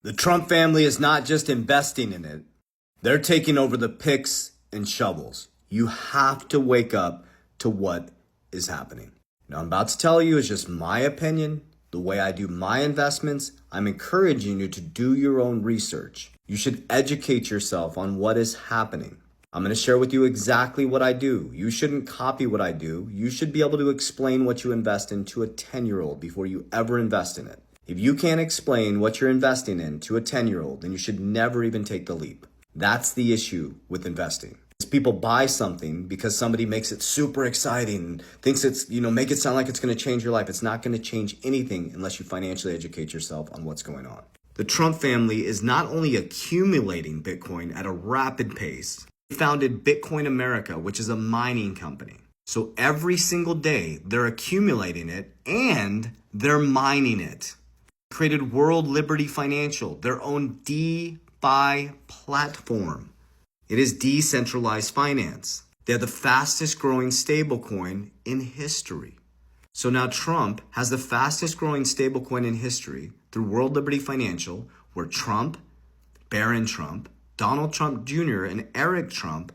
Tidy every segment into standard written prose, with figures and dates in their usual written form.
The Trump family is not just investing in it, they're taking over the picks and shovels. You have to wake up to what is happening. Now, I'm about to tell you is just my opinion, the way I do my investments. I'm encouraging you to do your own research. You should educate yourself on what is happening. I'm going to share with you exactly what I do. You shouldn't copy what I do. You should be able to explain what you invest in to a 10-year-old before you ever invest in it. If you can't explain what you're investing in to a 10-year-old, then you should never even take the leap. That's the issue with investing. Is people buy something because somebody makes it super exciting and thinks it's, make it sound like it's going to change your life. It's not going to change anything unless you financially educate yourself on what's going on. The Trump family is not only accumulating Bitcoin at a rapid pace, they founded Bitcoin America, which is a mining company. So every single day they're accumulating it and they're mining it. Created World Liberty Financial, their own DeFi platform. It is decentralized finance. They're the fastest growing stablecoin in history. So now Trump has the fastest growing stablecoin in history through World Liberty Financial, where Trump, Barron Trump, Donald Trump Jr., and Eric Trump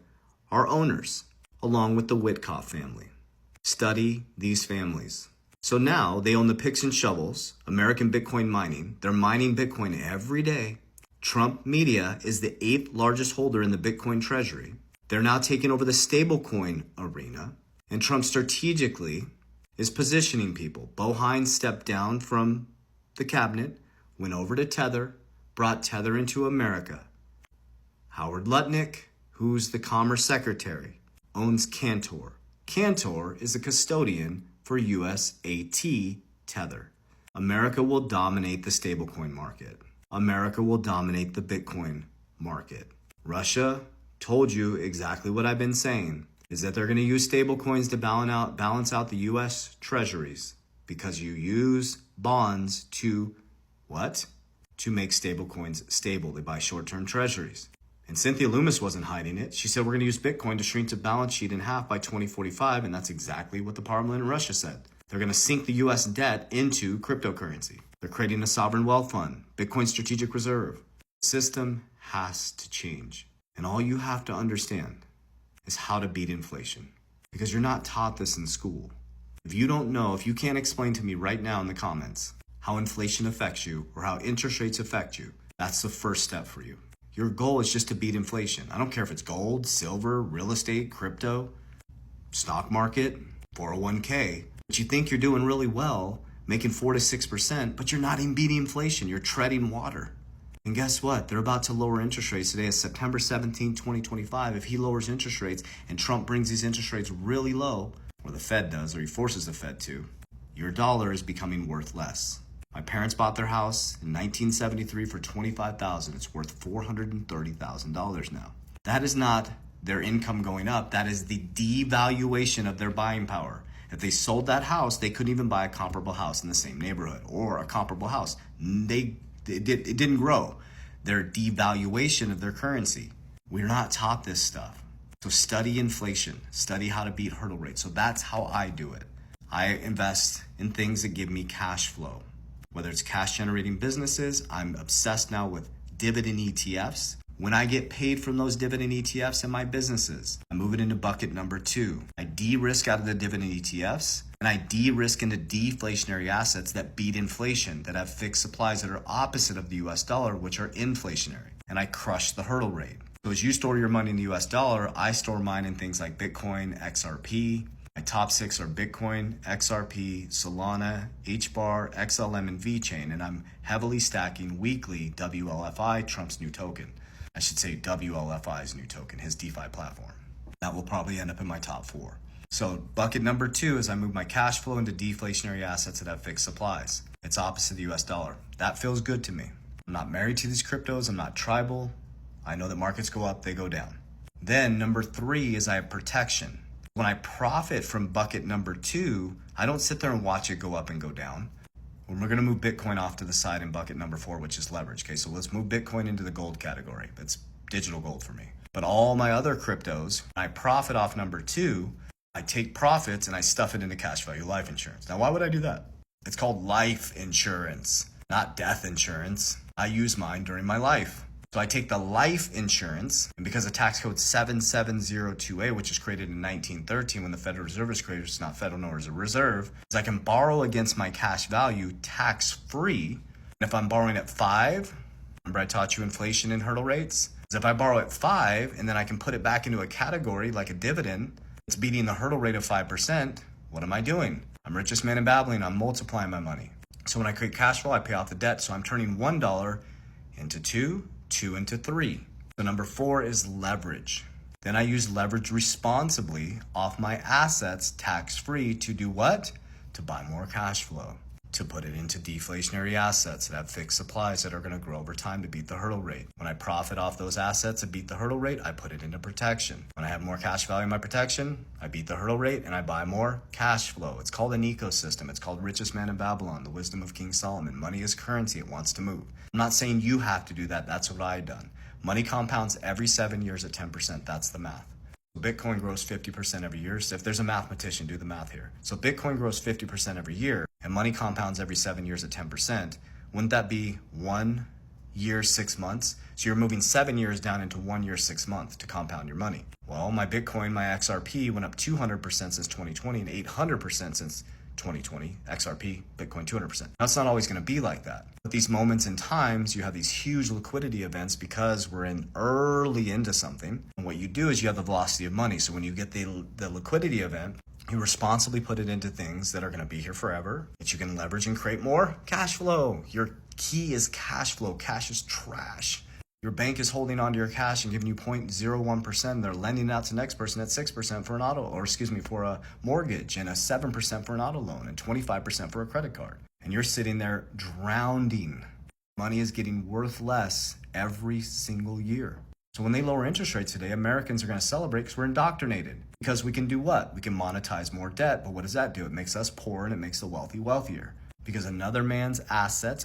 are owners, along with the Witkoff family. Study these families. So now they own the picks and shovels, American Bitcoin mining. They're mining Bitcoin every day. Trump Media is the 8th largest holder in the Bitcoin treasury. They're now taking over the stablecoin arena. And Trump strategically is positioning people. Bo Hines stepped down from the cabinet, went over to Tether, brought Tether into America. Howard Lutnick, who's the Commerce Secretary, owns Cantor. Cantor is a custodian for USAT Tether. America will dominate the stablecoin market. America will dominate the Bitcoin market. Russia told you exactly what I've been saying, is that they're going to use stablecoins to balance out the US treasuries because you use bonds to what? To make stablecoins stable. They buy short-term treasuries. And Cynthia Lummis wasn't hiding it. She said we're going to use Bitcoin to shrink the balance sheet in half by 2045, and that's exactly what the parliament in Russia said. They're going to sink the U.S. debt into cryptocurrency. They're creating a sovereign wealth fund, Bitcoin strategic reserve. The system has to change. And all you have to understand is how to beat inflation, because you're not taught this in school. If you don't know, if you can't explain to me right now in the comments how inflation affects you or how interest rates affect you, that's the first step for you. Your goal is just to beat inflation. I don't care if it's gold, silver, real estate, crypto, stock market, 401k. But you think you're doing really well, making 4 to 6%, but you're not even beating inflation. You're treading water. And guess what? They're about to lower interest rates. Today is September 17, 2025. If he lowers interest rates and Trump brings these interest rates really low, or the Fed does, or he forces the Fed to, your dollar is becoming worth less. My parents bought their house in 1973 for $25,000. It's worth $430,000 now. That is not their income going up. That is the devaluation of their buying power. If they sold that house, they couldn't even buy a comparable house in the same neighborhood or a comparable house. It didn't grow. Their devaluation of their currency. We're not taught this stuff. So study inflation. Study how to beat hurdle rates. So that's how I do it. I invest in things that give me cash flow. Whether it's cash generating businesses, I'm obsessed now with dividend ETFs. When I get paid from those dividend ETFs in my businesses, I move it into bucket number 2. I de-risk out of the dividend ETFs and I de-risk into deflationary assets that beat inflation, that have fixed supplies that are opposite of the US dollar, which are inflationary. And I crush the hurdle rate. So as you store your money in the US dollar, I store mine in things like Bitcoin, XRP. My top 6 are Bitcoin, XRP, Solana, HBAR, XLM, and VeChain, and I'm heavily stacking weekly WLFI, Trump's new token. I should say WLFI's new token, his DeFi platform. That will probably end up in my top 4. So bucket number 2 is I move my cash flow into deflationary assets that have fixed supplies. It's opposite the US dollar. That feels good to me. I'm not married to these cryptos. I'm not tribal. I know that markets go up, they go down. Then number 3 is I have protection. When I profit from bucket number 2, I don't sit there and watch it go up and go down. We're going to move Bitcoin off to the side in bucket number 4, which is leverage. Okay, so let's move Bitcoin into the gold category. That's digital gold for me. But all my other cryptos, when I profit off number 2, I take profits and I stuff it into cash value life insurance. Now, why would I do that? It's called life insurance. not death insurance. I use mine during my life. So I take the life insurance, and because of tax code 7702A, which was created in 1913 when the Federal Reserve was created, it's not federal nor is a reserve, is I can borrow against my cash value tax-free. And if I'm borrowing at 5, remember I taught you inflation and hurdle rates? Is if I borrow at 5 and then I can put it back into a category like a dividend, it's beating the hurdle rate of 5%, what am I doing? I'm richest man in Babylon, I'm multiplying my money. So when I create cash flow, I pay off the debt. So I'm turning $1 into 2, 2 into 3. So number 4 is leverage. Then I use leverage responsibly off my assets tax-free to do what? To buy more cash flow, to put it into deflationary assets that have fixed supplies that are going to grow over time to beat the hurdle rate. When I profit off those assets and beat the hurdle rate, I put it into protection. When I have more cash value in my protection, I beat the hurdle rate and I buy more cash flow. It's called an ecosystem. It's called richest man in Babylon, the wisdom of King Solomon. Money is currency. It wants to move. I'm not saying you have to do that. That's what I've done. Money compounds every 7 years at 10%. That's the math. Bitcoin grows 50% every year. So if there's a mathematician, do the math here. So Bitcoin grows 50% every year and money compounds every 7 years at 10%. Wouldn't that be 1 year, 6 months? So you're moving 7 years down into 1 year, 6 months to compound your money. Well, my Bitcoin, my XRP went up 200% since 2020 and 800% since 2020. XRP, Bitcoin 200%. Now it's not always going to be like that. But these moments in times, you have these huge liquidity events because we're in early into something. And what you do is you have the velocity of money. So when you get the liquidity event, you responsibly put it into things that are going to be here forever, that you can leverage and create more cash flow. Your key is cash flow. Cash is trash. Your bank is holding onto your cash and giving you 0.01%. They're lending it out to the next person at 6% for an for a mortgage, and a 7% for an auto loan, and 25% for a credit card. And you're sitting there drowning. Money is getting worth less every single year. So when they lower interest rates today, Americans are going to celebrate because we're indoctrinated. Because we can do what? We can monetize more debt. But what does that do? It makes us poor and it makes the wealthy wealthier. Because a man's assets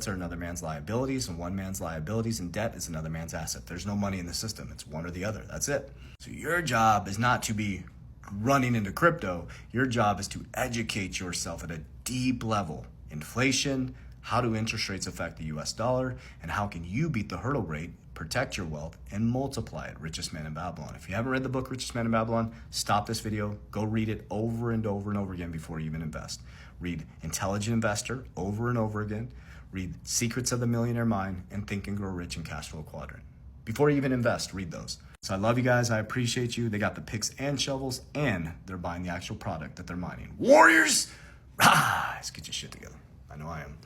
are another man's liabilities, and one man's liabilities and debt is another man's asset. There's no money in the system. It's one or the other. That's it. So your job is not to be running into crypto. Your job is to educate yourself at a deep level. Inflation, how do interest rates affect the US dollar, and how can you beat the hurdle rate, protect your wealth, and multiply it? Richest Man in Babylon. If you haven't read the book Richest Man in Babylon, stop this video, go read it over and over and over again before you even invest. Read Intelligent Investor over and over again. Read Secrets of the Millionaire Mind and Think and Grow Rich in Cash Flow Quadrant. Before you even invest, read those. So I love you guys. I appreciate you. They got the picks and shovels, and they're buying the actual product that they're mining. Warriors, rise! Get your shit together. I know I am.